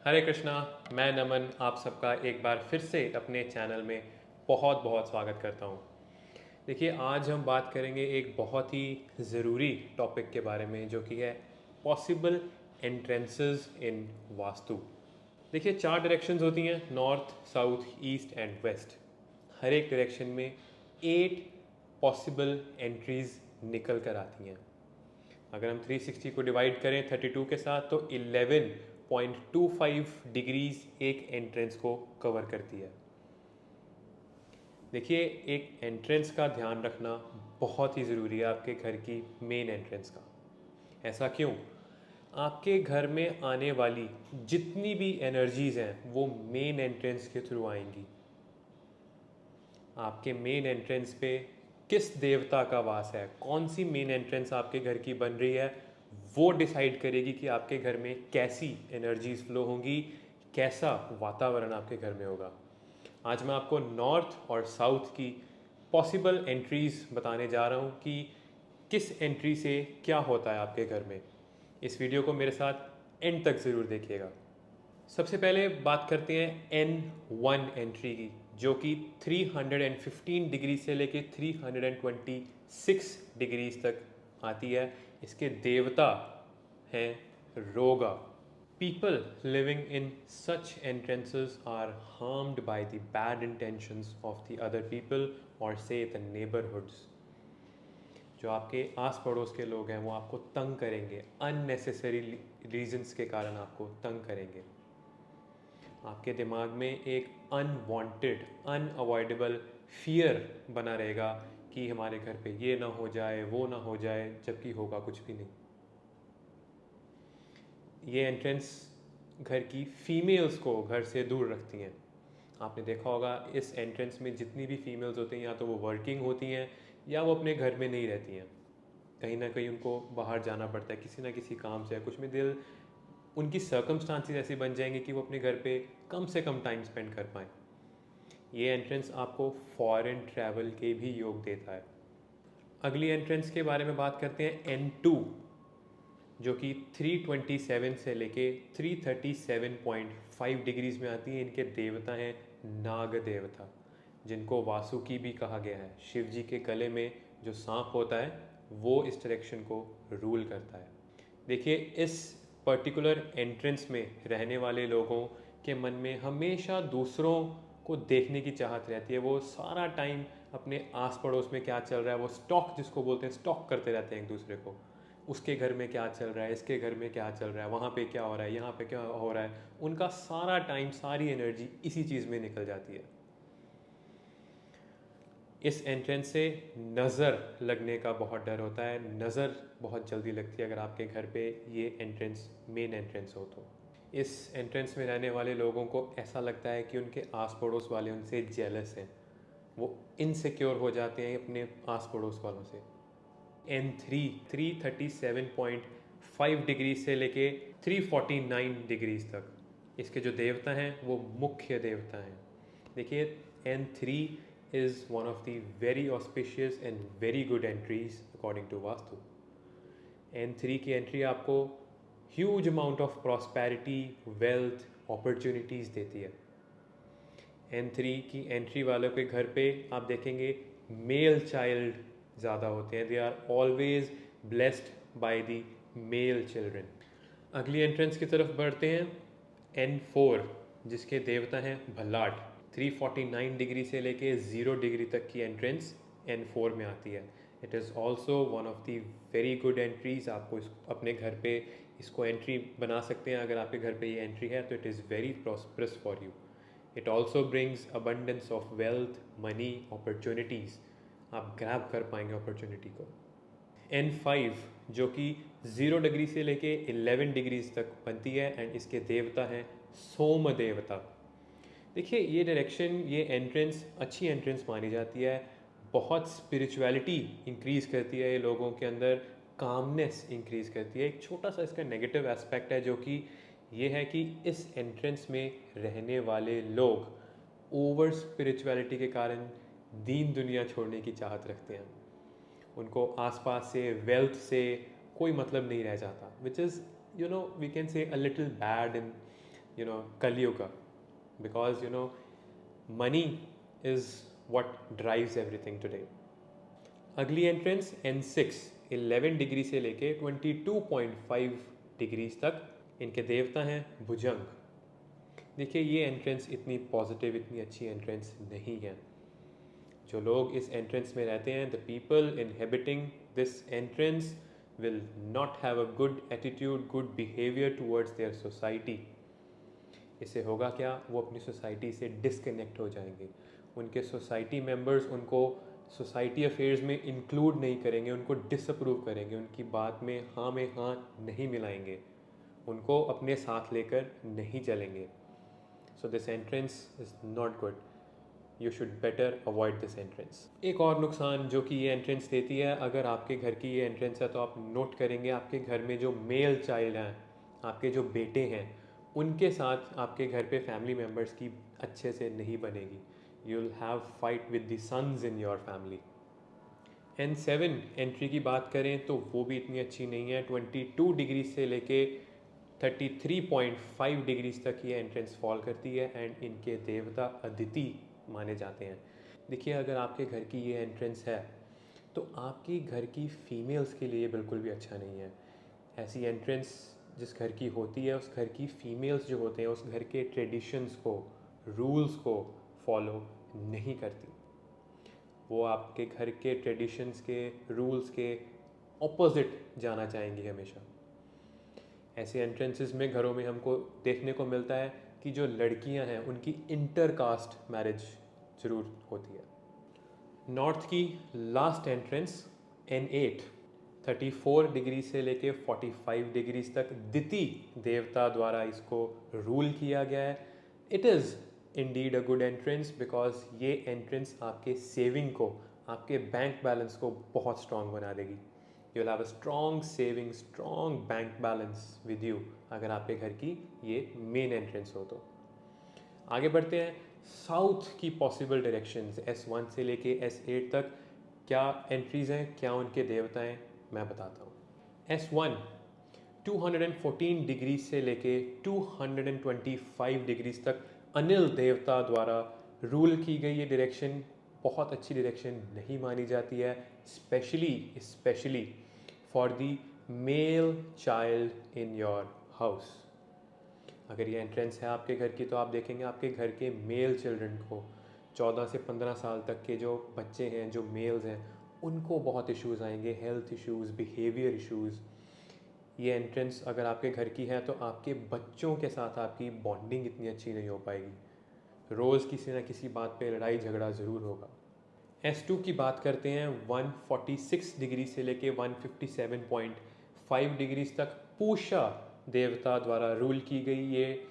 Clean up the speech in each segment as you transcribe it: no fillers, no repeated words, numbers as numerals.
हरे कृष्णा। मैं नमन आप सबका एक बार फिर से अपने चैनल में बहुत बहुत स्वागत करता हूँ। देखिए, आज हम बात करेंगे एक बहुत ही ज़रूरी टॉपिक के बारे में, जो कि है पॉसिबल एंट्रेंसेस इन वास्तु। देखिए, 4 डायरेक्शंस होती हैं: north, south, east and west. हर एक डायरेक्शन में 8 पॉसिबल एंट्रीज निकल कर आती हैं। अगर हम 360 को डिवाइड करें 32 के साथ तो 11.25 डिग्रीज एक एंट्रेंस को कवर करती है। देखिए, एक एंट्रेंस का ध्यान रखना बहुत ही ज़रूरी है आपके घर की मेन एंट्रेंस का। ऐसा क्यों? आपके घर में आने वाली जितनी भी एनर्जीज़ हैं वो मेन एंट्रेंस के थ्रू आएंगी। आपके मेन एंट्रेंस पे किस देवता का वास है, कौन सी मेन एंट्रेंस आपके घर की बन रही है, वो डिसाइड करेगी कि आपके घर में कैसी एनर्जीज फ्लो होंगी, कैसा वातावरण आपके घर में होगा। आज मैं आपको नॉर्थ और साउथ की पॉसिबल एंट्रीज बताने जा रहा हूँ कि किस एंट्री से क्या होता है आपके घर में। इस वीडियो को मेरे साथ एंड तक ज़रूर देखिएगा। सबसे पहले बात करते हैं N1 एंट्री की, जो कि 315 डिग्री से लेके 326 डिग्रीज तक आती है। इसके देवता हैं रोगा। People living in such entrances are harmed by the bad intentions of the other people or say the neighborhoods. जो आपके आस पड़ोस के लोग हैं वो आपको तंग करेंगे, अननेसेसरी रीजंस के कारण आपको तंग करेंगे। आपके दिमाग में एक अनवांटेड अनअवॉइडेबल फियर बना रहेगा कि हमारे घर पे ये ना हो जाए, वो ना हो जाए, जबकि होगा कुछ भी नहीं। ये एंट्रेंस घर की फीमेल्स को घर से दूर रखती हैं। आपने देखा होगा इस एंट्रेंस में जितनी भी फीमेल्स होती हैं या तो वो वर्किंग होती हैं या वो अपने घर में नहीं रहती हैं। कहीं ना कहीं उनको बाहर जाना पड़ता है किसी ना किसी काम से, कुछ में दिल उनकी सर्कमस्टांसेस ऐसी बन जाएंगे कि वो अपने घर पे कम से कम टाइम स्पेंड कर पाएँ। ये एंट्रेंस आपको फॉरेन ट्रैवल के भी योग देता है। अगली एंट्रेंस के बारे में बात करते हैं N2, जो कि 327 से लेके 337.5 डिग्रीज में आती है। इनके देवता हैं नाग देवता, जिनको वासुकी भी कहा गया है। शिव जी के गले में जो सांप होता है वो इस डायरेक्शन को रूल करता है। देखिए, इस पर्टिकुलर एंट्रेंस में रहने वाले लोगों के मन में हमेशा दूसरों को देखने की चाहत रहती है। वो सारा टाइम अपने आस पड़ोस में क्या चल रहा है वो स्टॉक, जिसको बोलते हैं, स्टॉक करते रहते हैं एक दूसरे को। उसके घर में क्या चल रहा है, इसके घर में क्या चल रहा है, वहाँ पे क्या हो रहा है, यहाँ पे क्या हो रहा है। उनका सारा टाइम, सारी एनर्जी इसी चीज़ में निकल जाती है। इस एंट्रेंस से नज़र लगने का बहुत डर होता है। नज़र बहुत जल्दी लगती है अगर आपके घर पे ये एंट्रेंस मेन एंट्रेंस हो तो। इस एंट्रेंस में रहने वाले लोगों को ऐसा लगता है कि उनके आस पड़ोस वाले उनसे जेलस हैं। वो इनसिक्योर हो जाते हैं अपने आस पड़ोस वालों से। N3 337.5 डिग्री से लेके 349 डिग्रीज तक इसके जो देवता हैं वो मुख्य देवता हैं। देखिए, N3 is one of the very auspicious and very good entries according to vastu. N3 की एंट्री आपको huge amount of prosperity, wealth, opportunities देती है। N3 की एंट्री वालों के घर पे आप देखेंगे मेल चाइल्ड ज़्यादा होते हैं। They are always blessed by the male children. अगली एंट्रेंस की तरफ बढ़ते हैं। N4, जिसके देवता हैं भल्लाट। 349 डिग्री से लेके 0 डिग्री तक की एंट्रेंस N4 में आती है। It is also one of the very good entries. आपको अपने घर पे इसको एंट्री बना सकते हैं। अगर आपके घर पे ये एंट्री है तो it is very prosperous for you. It also brings abundance of wealth, money, opportunities. आप ग्रैब कर पाएंगे अपॉर्चुनिटी को। N5, जो कि 0 डिग्री से लेके 11 डिग्रीज तक बनती है एंड इसके देवता हैं सोम देवता। देखिए, ये डायरेक्शन, ये एंट्रेंस अच्छी एंट्रेंस मानी जाती है। बहुत स्पिरिचुअलिटी इंक्रीज़ करती है ये लोगों के अंदर, कामनेस इंक्रीज़ करती है। एक छोटा सा इसका नेगेटिव एस्पेक्ट है जो कि ये है कि इस एंट्रेंस में रहने वाले लोग ओवर स्पिरिचुअलिटी के कारण दीन दुनिया छोड़ने की चाहत रखते हैं। उनको आसपास से, वेल्थ से कोई मतलब नहीं रह जाता, which is we can say a little bad in Kaliyuga, because money is what drives everything today. अगली एंट्रेंस N6 11 डिग्री से लेके 22.5 डिग्रीज तक इनके देवता हैं भुजंग। देखिए ये एंट्रेंस इतनी पॉजिटिव, इतनी अच्छी एंट्रेंस नहीं है। जो लोग इस एंट्रेंस में रहते हैं, the people inhabiting this entrance will not have a good attitude, good behaviour towards their society. इससे होगा क्या, वो अपनी सोसाइटी से डिसकनेक्ट हो जाएंगे। उनके सोसाइटी मेंबर्स उनको सोसाइटी अफेयर्स में इंक्लूड नहीं करेंगे, उनको डिसअप्रूव करेंगे, उनकी बात में हाँ नहीं मिलाएंगे, उनको अपने साथ लेकर नहीं चलेंगे। So this entrance is not good, you should better avoid this entrance. एक और नुकसान जो कि ये एंट्रेंस देती है, अगर आपके घर की ये एंट्रेंस है तो आप नोट करेंगे आपके घर में जो मेल चाइल्ड हैं, आपके जो बेटे हैं, उनके साथ आपके घर पे फैमिली मेम्बर्स की अच्छे से नहीं बनेगी। You will have fight with the sons in your family. N7 entry की बात करें तो वो भी इतनी अच्छी नहीं है। 22 डिग्री से लेके 33.5 डिग्रीज तक ये एंट्रेंस फॉल करती है एंड इनके देवता अदिति माने जाते हैं। देखिए अगर आपके घर की ये एंट्रेंस है तो आपकी घर की फीमेल्स के लिए बिल्कुल भी अच्छा नहीं है। ऐसी एंट्रेंस जिस घर की होती है, उस घर की फीमेल्स जो होते हैं उस घर के ट्रेडिशंस को, रूल्स को फॉलो नहीं करती। वो आपके घर के ट्रेडिशंस के, रूल्स के ऑपोजिट जाना चाहेंगी हमेशा। ऐसे एंट्रेंसेस में घरों में हमको देखने को मिलता है कि जो लड़कियां हैं उनकी इंटर कास्ट मैरिज ज़रूर होती है। नॉर्थ की लास्ट एंट्रेंस N8 34 डिग्री से लेके 45 डिग्रीज तक दिति देवता द्वारा इसको रूल किया गया है। It is indeed a good entrance because ये एंट्रेंस आपके सेविंग को, आपके बैंक बैलेंस को बहुत स्ट्रॉन्ग बना देगी। You will have a strong saving, strong bank balance with you अगर आपके घर की ये मेन एंट्रेंस हो तो। आगे बढ़ते हैं, साउथ की पॉसिबल डायरेक्शंस S1 से लेके S8 तक क्या एंट्रीज़ हैं, क्या उनके देवता हैं, मैं बताता हूँ। S1 214 डिग्री से लेके 225 डिग्रीज तक अनिल देवता द्वारा रूल की गई ये डायरेक्शन बहुत अच्छी डायरेक्शन नहीं मानी जाती है, specially for the male child in your house. अगर ये एंट्रेंस है आपके घर की तो आप देखेंगे आपके घर के मेल चिल्ड्रन को, 14 से 15 साल तक के जो बच्चे हैं, जो मेल्स हैं, उनको बहुत इश्यूज़ आएंगे, हेल्थ इश्यूज़, बिहेवियर इश्यूज़। ये एंट्रेंस अगर आपके घर की है तो आपके बच्चों के साथ आपकी बॉन्डिंग इतनी अच्छी नहीं हो पाएगी, रोज़ किसी ना किसी बात पे लड़ाई झगड़ा ज़रूर होगा। S2 की बात करते हैं, 146 डिग्री से लेके 157.5 डिग्रीज तक पूषा देवता द्वारा रूल की गई ये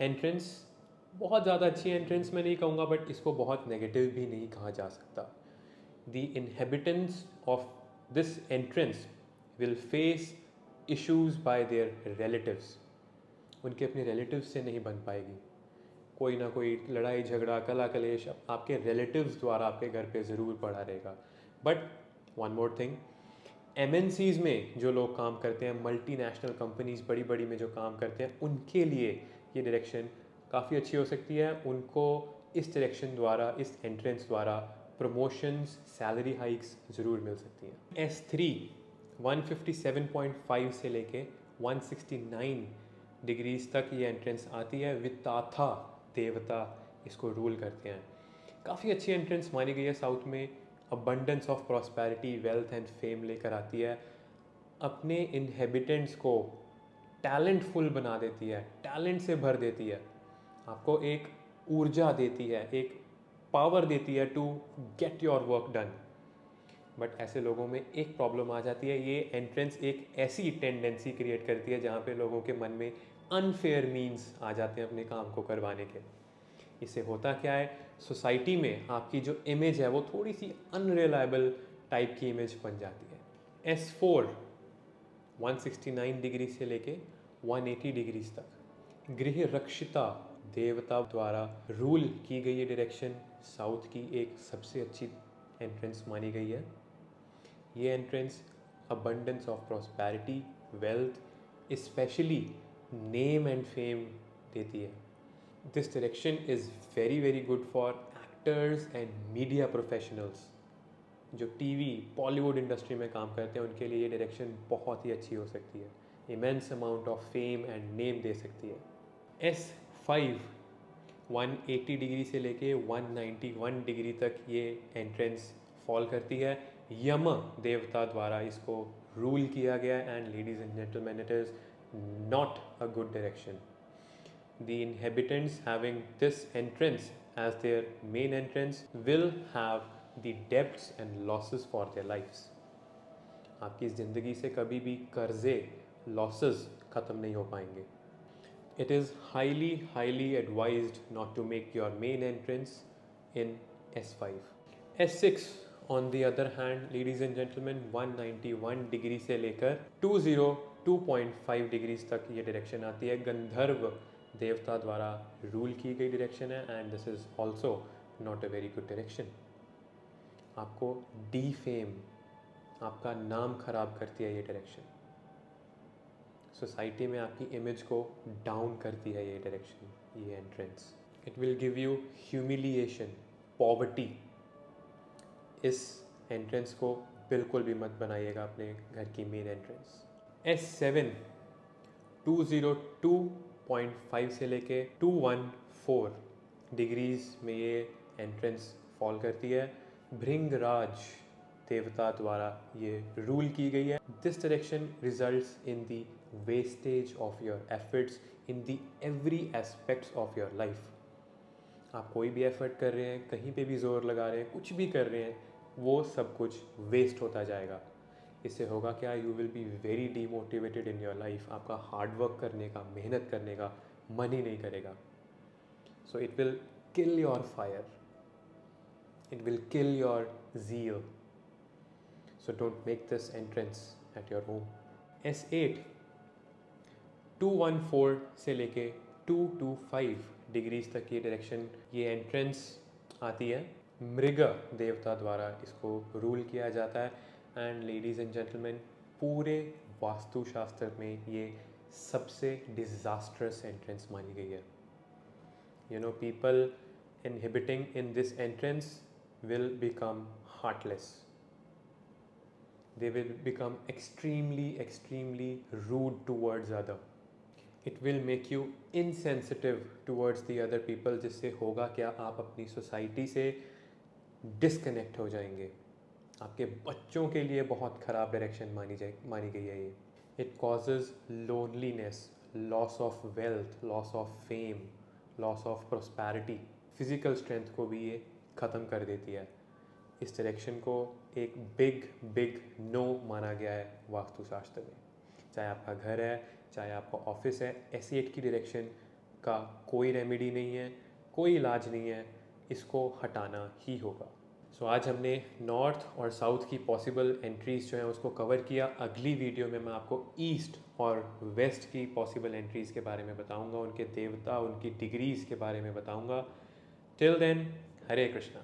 एंट्रेंस बहुत ज़्यादा अच्छी एंट्रेंस मैं नहीं कहूँगा, बट इसको बहुत नेगेटिव भी नहीं कहा जा सकता। The inhabitants of this entrance will face issues by there relatives. उनके अपने रिलेटिव्स से नहीं बन पाएगी, कोई ना कोई लड़ाई झगड़ा कला कलेश आपके रिलेटिव्स द्वारा आपके घर पे ज़रूर पड़ा रहेगा। But one more thing, MNCs में जो लोग काम करते हैं, मल्टीनेशनल कंपनीज बड़ी बड़ी में जो काम करते हैं, उनके लिए ये डायरेक्शन काफ़ी अच्छी हो सकती है। उनको इस डायरेक्शन द्वारा, इस एंट्रेंस द्वारा प्रमोशंस, सैलरी हाइक्स ज़रूर मिल सकती हैं। S3 157.5 से लेके 169 डिग्रीज तक ये एंट्रेंस आती है। वित्ताथा देवता इसको रूल करते हैं। काफ़ी अच्छी एंट्रेंस मानी गई है साउथ में। Abundance of prosperity, wealth and fame लेकर आती है। अपने इनहेबिटेंट्स को टैलेंटफुल बना देती है, टैलेंट से भर देती है, आपको एक ऊर्जा देती है, एक पावर देती है to get your work done. But ऐसे लोगों में एक प्रॉब्लम आ जाती है, ये एंट्रेंस एक ऐसी टेंडेंसी क्रिएट करती है जहाँ पे लोगों के मन में अनफेयर मीन्स आ जाते हैं अपने काम को करवाने के। इससे होता क्या है, सोसाइटी में आपकी जो इमेज है वो थोड़ी सी अनरिलायबल टाइप की इमेज बन जाती है। S4 169 डिग्री से लेके 180 डिग्रीज तक गृह रक्षिता देवता द्वारा रूल की गई ये डायरेक्शन साउथ की एक सबसे अच्छी एंट्रेंस मानी गई है। ये entrance abundance of prosperity, wealth, specially name and fame देती है. This direction is very very good for actors and media professionals. जो टीवी बॉलीवुड इंडस्ट्री में काम करते हैं उनके लिए ये डायरेक्शन बहुत ही अच्छी हो सकती है. Immense amount of fame and name दे सकती है. S5 180 डिग्री से लेके 191 डिग्री तक ये एंट्रेंस फॉल करती है. यम देवता द्वारा इसको रूल किया गया and ladies and gentleman it is not a good direction. The inhabitants having this entrance as their main entrance will have the debts and losses for their lives. आपकी ज़िंदगी से कभी भी कर्जे losses ख़त्म नहीं हो पाएंगे. It is highly advised not to make your main entrance in S5. S6 on the other hand, ladies and gentlemen, 191 degree से लेकर 202.5 डिग्रीज तक ये डायरेक्शन आती है. गंधर्व देवता द्वारा रूल की गई डायरेक्शन है and this is also not a very good direction. आपको डीफेम, आपका नाम खराब करती है ये डायरेक्शन. सोसाइटी में आपकी इमेज को डाउन करती है ये डायरेक्शन, ये entrance. It will give you humiliation, poverty. इस एंट्रेंस को बिल्कुल भी मत बनाइएगा अपने घर की मेन एंट्रेंस. S7 202.5 से लेके 214 डिग्रीज में ये एंट्रेंस फॉल करती है. भृंगराज देवता द्वारा ये रूल की गई है. This direction results in the wastage of your efforts in the every aspects of your life. आप कोई भी एफर्ट कर रहे हैं, कहीं पे भी जोर लगा रहे हैं, कुछ भी कर रहे हैं, वो सब कुछ वेस्ट होता जाएगा. इससे होगा क्या, you will be very demotivated in your life. आपका हार्ड वर्क करने का, मेहनत करने का मन ही नहीं करेगा. So it will kill your fire, it will kill your zeal. So don't make this entrance at your home. S8 214 से लेके 225 डिग्रीज तक ये डायरेक्शन, ये एंट्रेंस आती है. मृग देवता द्वारा इसको रूल किया जाता है एंड लेडीज़ एंड जेंटलमैन, पूरे वास्तुशास्त्र में ये सबसे डिज़ास्ट्रस एंट्रेंस मानी गई है. You know, people inhibiting in this entrance will become heartless. They will become extremely rude towards other. It will make you insensitive towards the other people. जिससे होगा क्या, आप अपनी सोसाइटी से डिस्कनेक्ट हो जाएंगे. आपके बच्चों के लिए बहुत ख़राब डायरेक्शन मानी गई है ये. It causes loneliness, loss of wealth, loss of fame, loss of prosperity. Physical strength को भी ये ख़त्म कर देती है. इस डायरेक्शन को एक बिग नो माना गया है वास्तुशास्त्र में. चाहे आपका घर है, चाहे आपका ऑफिस है, S8 की डायरेक्शन का कोई रेमेडी नहीं है, कोई इलाज नहीं है. इसको हटाना ही होगा. सो आज हमने नॉर्थ और साउथ की पॉसिबल एंट्रीज़ जो हैं उसको कवर किया. अगली वीडियो में मैं आपको ईस्ट और वेस्ट की पॉसिबल एंट्रीज़ के बारे में बताऊंगा, उनके देवता, उनकी डिग्रीज़ के बारे में बताऊंगा. टिल देन, हरे कृष्णा.